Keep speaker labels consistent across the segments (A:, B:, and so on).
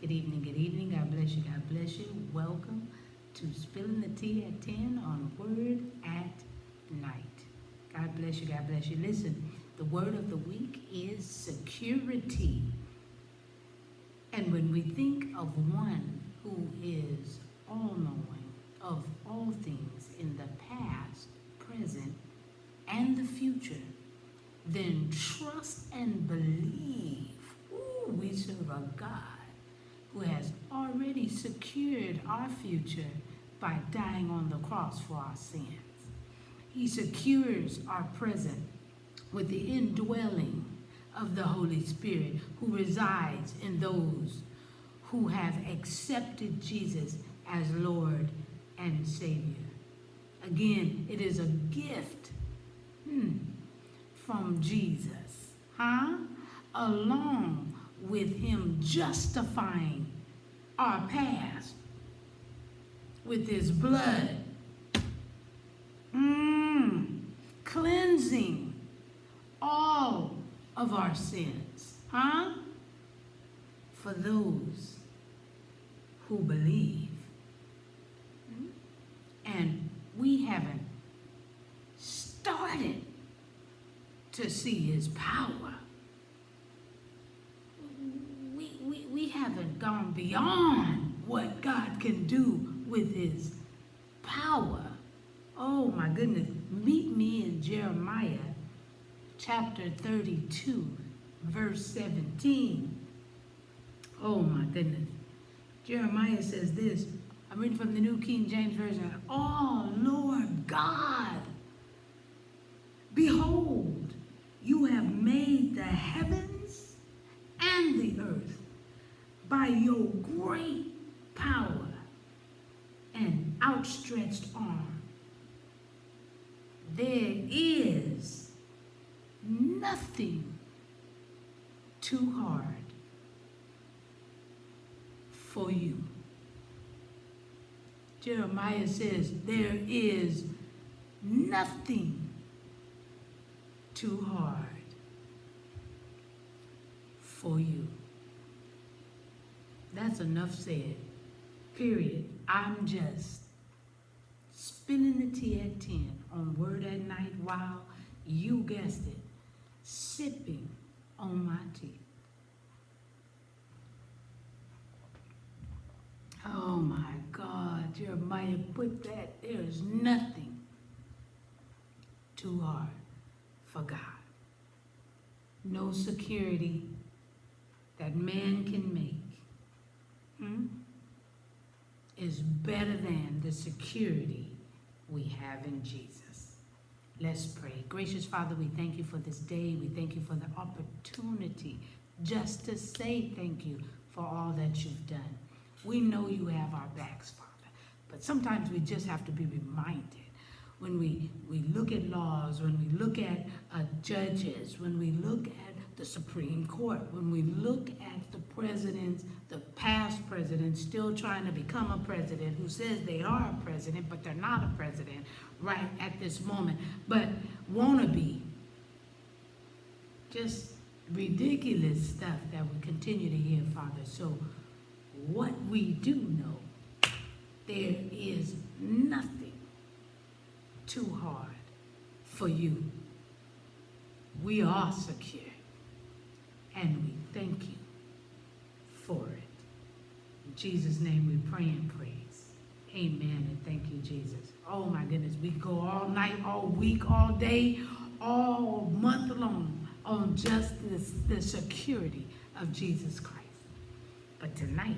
A: Good evening, good evening. God bless you, God bless you. Welcome to Spilling the Tea at 10 on Word at Night. God bless you, God bless you. Listen, the word of the week is security. And when we think of one who is all-knowing of all things in the past, present, and the future, then trust and believe, we serve a God who has already secured our future by dying on the cross for our sins. He secures our present with the indwelling of the Holy Spirit who resides in those who have accepted Jesus as Lord and Savior. Again, it is a gift from Jesus, along with him justifying our past with his blood, cleansing all of our sins, for those who believe. And we haven't started to see his power. We haven't gone beyond what God can do with his power. Oh my goodness. Meet me in Jeremiah chapter 32, verse 17. Oh my goodness. Jeremiah says this. I'm reading from the New King James Version. Oh Lord God, behold, you have made the heavens and the earth by your great power and outstretched arm. There is nothing too hard for you. Jeremiah says there is nothing too hard for you. That's enough said. Period. I'm just spilling the tea at 10 on Word at Night while, you guessed it, sipping on my tea. Oh my God, Jeremiah put that, there is nothing too hard for God. No security that man can make is better than the security we have in Jesus. Let's pray. Gracious Father, we thank you for this day. We thank you for the opportunity just to say thank you for all that you've done. We know you have our backs, Father, but sometimes we just have to be reminded when we look at laws, when we look at judges, when we look at the Supreme Court, when we look at the presidents, the past presidents still trying to become a president who says they are a president, but they're not a president right at this moment, but wanna be. Just ridiculous stuff that we continue to hear, Father. So what we do know, there is nothing too hard for you. We are secure, and we thank you for it. In Jesus' name we pray and praise. Amen, and thank you, Jesus. Oh my goodness, we go all night, all week, all day, all month long on just the security of Jesus Christ. But tonight,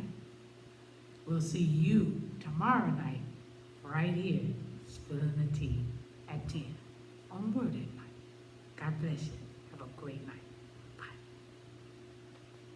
A: we'll see you tomorrow night, right here, spilling the tea at 10 on Word at Night. God bless you.